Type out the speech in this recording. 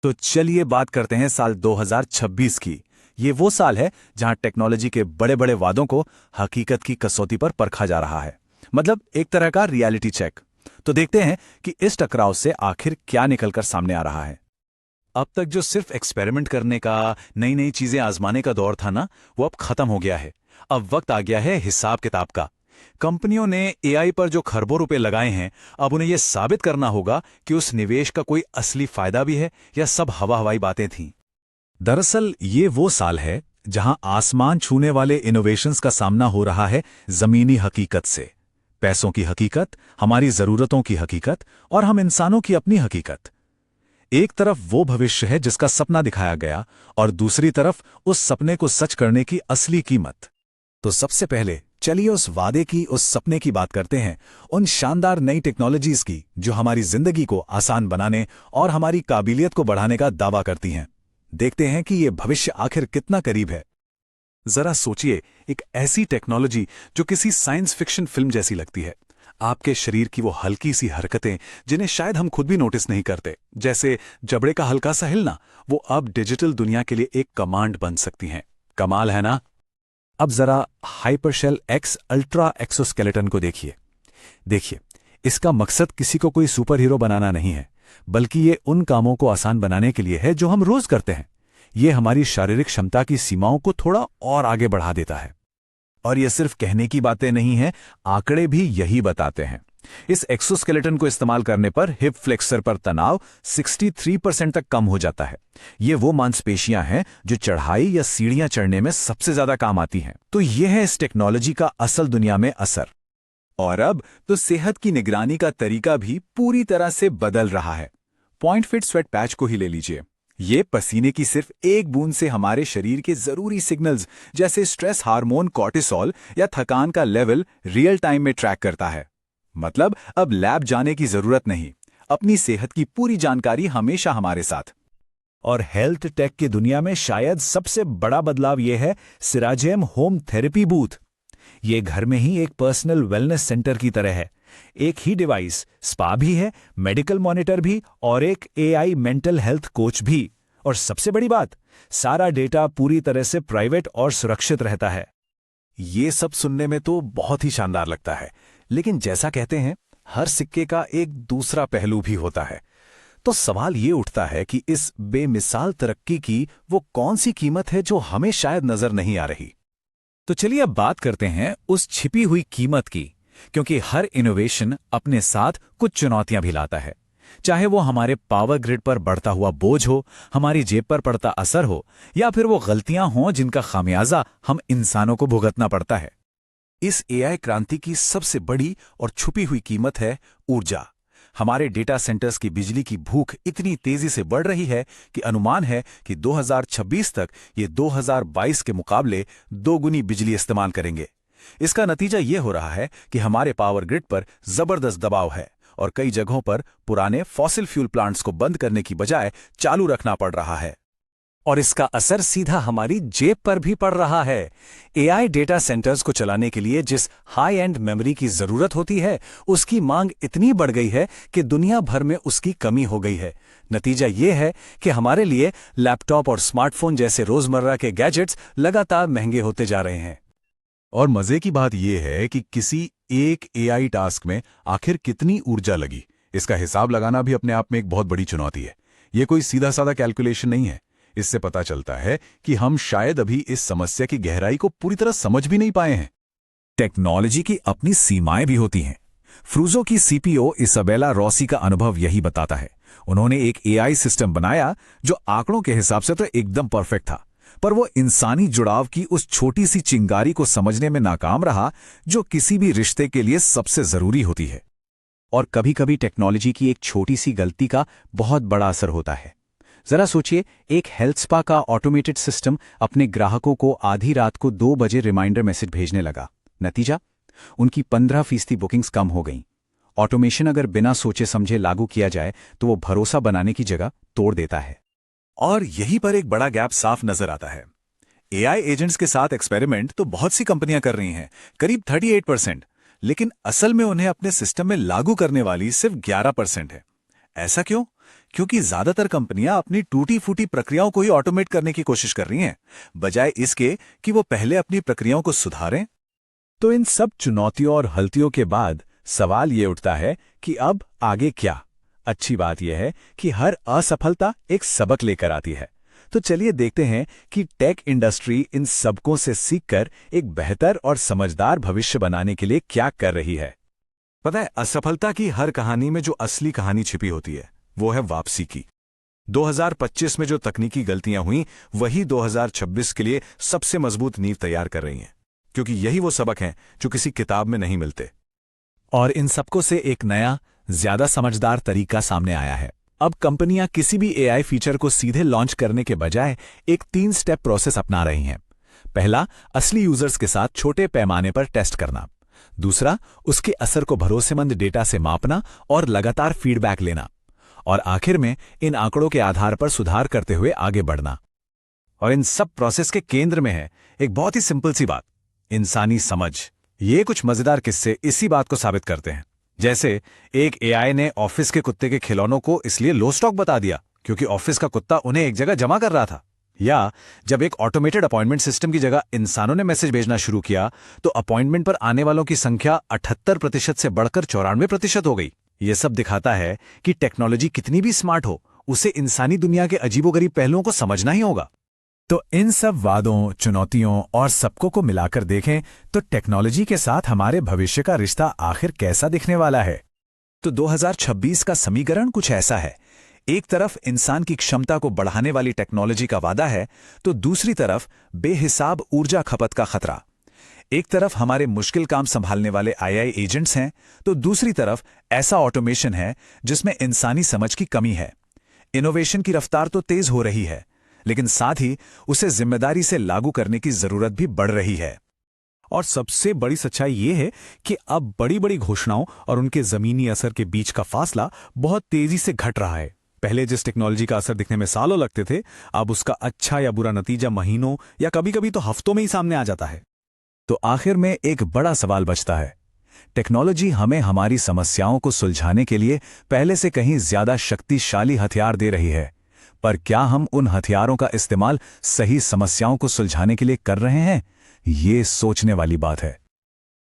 तो चलिए बात करते हैं साल 2026 की। ये वो साल है जहां टेक्नोलॉजी के बड़े बड़े वादों को हकीकत की कसौटी पर परखा जा रहा है। मतलब एक तरह का रियलिटी चेक। तो देखते हैं कि इस टकराव से आखिर क्या निकलकर सामने आ रहा है। अब तक जो सिर्फ एक्सपेरिमेंट करने का, नई नई चीजें आजमाने का दौर था ना, वो अब खत्म हो गया है। अब वक्त आ गया है हिसाब किताब का। कंपनियों ने एआई पर जो खरबों रुपए लगाए हैं, अब उन्हें यह साबित करना होगा कि उस निवेश का कोई असली फायदा भी है या सब हवा हवाई बातें थीं। दरअसल ये वो साल है जहां आसमान छूने वाले इनोवेशंस का सामना हो रहा है जमीनी हकीकत से। पैसों की हकीकत, हमारी जरूरतों की हकीकत और हम इंसानों की अपनी हकीकत। एक तरफ वो भविष्य है जिसका सपना दिखाया गया और दूसरी तरफ उस सपने को सच करने की असली कीमत। तो सबसे पहले चलिए उस वादे की, उस सपने की बात करते हैं, उन शानदार नई टेक्नोलॉजीज की जो हमारी जिंदगी को आसान बनाने और हमारी काबिलियत को बढ़ाने का दावा करती हैं। देखते हैं कि ये भविष्य आखिर कितना करीब है। जरा सोचिए, एक ऐसी टेक्नोलॉजी जो किसी साइंस फिक्शन फिल्म जैसी लगती है। आपके शरीर की वो हल्की सी हरकतें जिन्हें शायद हम खुद भी नोटिस नहीं करते, जैसे जबड़े का हल्का सा हिलना, वो अब डिजिटल दुनिया के लिए एक कमांड बन सकती हैं। कमाल है ना? अब जरा हाइपरशेल एक्स अल्ट्रा एक्सोस्केलेटन को देखिए। देखिए, इसका मकसद किसी को कोई सुपर हीरो बनाना नहीं है, बल्कि ये उन कामों को आसान बनाने के लिए है जो हम रोज करते हैं। ये हमारी शारीरिक क्षमता की सीमाओं को थोड़ा और आगे बढ़ा देता है। और ये सिर्फ कहने की बातें नहीं हैं, आंकड़े भी यही बताते हैं। इस एक्सोस्केलेटन को इस्तेमाल करने पर हिप फ्लेक्सर पर तनाव 63% तक कम हो जाता है। ये वो मांसपेशियां हैं जो चढ़ाई या सीढ़ियां चढ़ने में सबसे ज्यादा काम आती हैं। तो ये है इस टेक्नोलॉजी का असल दुनिया में असर। और अब तो सेहत की निगरानी का तरीका भी पूरी तरह से बदल रहा है। पॉइंट फिट स्वेट पैच को ही ले लीजिए। ये पसीने की सिर्फ एक बूंद से हमारे शरीर के जरूरी सिग्नल्स जैसे स्ट्रेस हार्मोन कॉर्टिसोल या थकान का लेवल रियल टाइम में ट्रैक करता है। मतलब अब लैब जाने की जरूरत नहीं, अपनी सेहत की पूरी जानकारी हमेशा हमारे साथ। और हेल्थ टेक की दुनिया में शायद सबसे बड़ा बदलाव यह है सिराजेम होम थेरेपी बूथ। ये घर में ही एक पर्सनल वेलनेस सेंटर की तरह है। एक ही डिवाइस, स्पा भी है, मेडिकल मॉनिटर भी और एक एआई मेंटल हेल्थ कोच भी। और सबसे बड़ी बात, सारा डेटा पूरी तरह से प्राइवेट और सुरक्षित रहता है। ये सब सुनने में तो बहुत ही शानदार लगता है, लेकिन जैसा कहते हैं, हर सिक्के का एक दूसरा पहलू भी होता है। तो सवाल ये उठता है कि इस बेमिसाल तरक्की की वो कौन सी कीमत है जो हमें शायद नजर नहीं आ रही। तो चलिए अब बात करते हैं उस छिपी हुई कीमत की, क्योंकि हर इनोवेशन अपने साथ कुछ चुनौतियां भी लाता है। चाहे वो हमारे पावर ग्रिड पर बढ़ता हुआ बोझ हो, हमारी जेब पर पड़ता असर हो, या फिर वो गलतियां हों जिनका खामियाजा हम इंसानों को भुगतना पड़ता है। इस एआई क्रांति की सबसे बड़ी और छुपी हुई कीमत है ऊर्जा। हमारे डेटा सेंटर्स की बिजली की भूख इतनी तेजी से बढ़ रही है कि अनुमान है कि 2026 तक ये 2022 के मुकाबले 2 गुनी बिजली इस्तेमाल करेंगे। इसका नतीजा ये हो रहा है कि हमारे पावर ग्रिड पर जबरदस्त दबाव है और कई जगहों पर पुराने फॉसिल फ्यूल प्लांट्स को बंद करने की बजाय चालू रखना पड़ रहा है। और इसका असर सीधा हमारी जेब पर भी पड़ रहा है। एआई डेटा सेंटर्स को चलाने के लिए जिस हाई एंड मेमोरी की जरूरत होती है, उसकी मांग इतनी बढ़ गई है कि दुनिया भर में उसकी कमी हो गई है। नतीजा ये है कि हमारे लिए लैपटॉप और स्मार्टफोन जैसे रोजमर्रा के गैजेट्स लगातार महंगे होते जा रहे हैं। और मजे की बात यह है कि किसी एक एआई टास्क में आखिर कितनी ऊर्जा लगी, इसका हिसाब लगाना भी अपने आप में एक बहुत बड़ी चुनौती है। यह कोई सीधा साधा कैलकुलेशन नहीं है। इससे पता चलता है कि हम शायद अभी इस समस्या की गहराई को पूरी तरह समझ भी नहीं पाए हैं। टेक्नोलॉजी की अपनी सीमाएं भी होती हैं। फ्रूजो की सीपीओ इसाबेला रॉसी का अनुभव यही बताता है। उन्होंने एक एआई सिस्टम बनाया जो आंकड़ों के हिसाब से तो एकदम परफेक्ट था, पर वो इंसानी जुड़ाव की उस छोटी सी चिंगारी को समझने में नाकाम रहा जो किसी भी रिश्ते के लिए सबसे जरूरी होती है। और कभी कभी टेक्नोलॉजी की एक छोटी सी गलती का बहुत बड़ा असर होता है। जरा सोचिए, एक हेल्थ स्पा का ऑटोमेटेड सिस्टम अपने ग्राहकों को आधी रात को 2 बजे रिमाइंडर मैसेज भेजने लगा। नतीजा, उनकी 15% बुकिंग्स कम हो गईं। ऑटोमेशन अगर बिना सोचे समझे लागू किया जाए तो वो भरोसा बनाने की जगह तोड़ देता है। और यहीं पर एक बड़ा गैप साफ नजर आता है। एआई एजेंट्स के साथ एक्सपेरिमेंट तो बहुत सी कंपनियां कर रही हैं, करीब 38%, लेकिन असल में उन्हें अपने सिस्टम में लागू करने वाली सिर्फ 11% है। ऐसा क्यों? क्योंकि ज्यादातर कंपनियां अपनी टूटी फूटी प्रक्रियाओं को ही ऑटोमेट करने की कोशिश कर रही हैं, बजाय इसके कि वो पहले अपनी प्रक्रियाओं को सुधारें। तो इन सब चुनौतियों और गलतियों के बाद सवाल ये उठता है कि अब आगे क्या? अच्छी बात यह है कि हर असफलता एक सबक लेकर आती है। तो चलिए देखते हैं कि टेक इंडस्ट्री इन सबकों से सीखकर एक बेहतर और समझदार भविष्य बनाने के लिए क्या कर रही है। पता है, असफलता की हर कहानी में जो असली कहानी छिपी होती है वो है वापसी की। 2025 में जो तकनीकी गलतियां हुई वही 2026 के लिए सबसे मजबूत नींव तैयार कर रही हैं, क्योंकि यही वो सबक हैं जो किसी किताब में नहीं मिलते। और इन सबको से एक नया, ज्यादा समझदार तरीका सामने आया है। अब कंपनियां किसी भी एआई फीचर को सीधे लॉन्च करने के बजाय एक 3 स्टेप प्रोसेस अपना रही हैं। पहला, असली यूजर्स के साथ छोटे पैमाने पर टेस्ट करना। दूसरा, उसके असर को भरोसेमंद डेटा से मापना और लगातार फीडबैक लेना। और आखिर में इन आंकड़ों के आधार पर सुधार करते हुए आगे बढ़ना। और इन सब प्रोसेस के केंद्र में है एक बहुत ही सिंपल सी बात, इंसानी समझ। ये कुछ मजेदार किस्से इसी बात को साबित करते हैं। जैसे एक एआई ने ऑफिस के कुत्ते के खिलौनों को इसलिए लो स्टॉक बता दिया क्योंकि ऑफिस का कुत्ता उन्हें एक जगह जमा कर रहा था। या जब एक ऑटोमेटेड अपॉइंटमेंट सिस्टम की जगह इंसानों ने मैसेज भेजना शुरू किया तो अपॉइंटमेंट पर आने वालों की संख्या 78% से बढ़कर 94% हो गई। यह सब दिखाता है कि टेक्नोलॉजी कितनी भी स्मार्ट हो, उसे इंसानी दुनिया के अजीबोगरीब पहलुओं को समझना ही होगा। तो इन सब वादों, चुनौतियों और सबको को मिलाकर देखें तो टेक्नोलॉजी के साथ हमारे भविष्य का रिश्ता आखिर कैसा दिखने वाला है। तो 2026 का समीकरण कुछ ऐसा है। एक तरफ इंसान की क्षमता को बढ़ाने वाली टेक्नोलॉजी का वादा है, तो दूसरी तरफ बेहिसाब ऊर्जा खपत का खतरा। एक तरफ हमारे मुश्किल काम संभालने वाले एआई एजेंट्स हैं, तो दूसरी तरफ ऐसा ऑटोमेशन है जिसमें इंसानी समझ की कमी है। इनोवेशन की रफ्तार तो तेज हो रही है, लेकिन साथ ही उसे जिम्मेदारी से लागू करने की जरूरत भी बढ़ रही है। और सबसे बड़ी सच्चाई यह है कि अब बड़ी बड़ी घोषणाओं और उनके जमीनी असर के बीच का फासला बहुत तेजी से घट रहा है। पहले जिस टेक्नोलॉजी का असर दिखने में सालों लगते थे, अब उसका अच्छा या बुरा नतीजा महीनों या कभी कभी तो हफ्तों में ही सामने आ जाता है। तो आखिर में एक बड़ा सवाल बचता है, टेक्नोलॉजी हमें हमारी समस्याओं को सुलझाने के लिए पहले से कहीं ज्यादा शक्तिशाली हथियार दे रही है, पर क्या हम उन हथियारों का इस्तेमाल सही समस्याओं को सुलझाने के लिए कर रहे हैं? ये सोचने वाली बात है।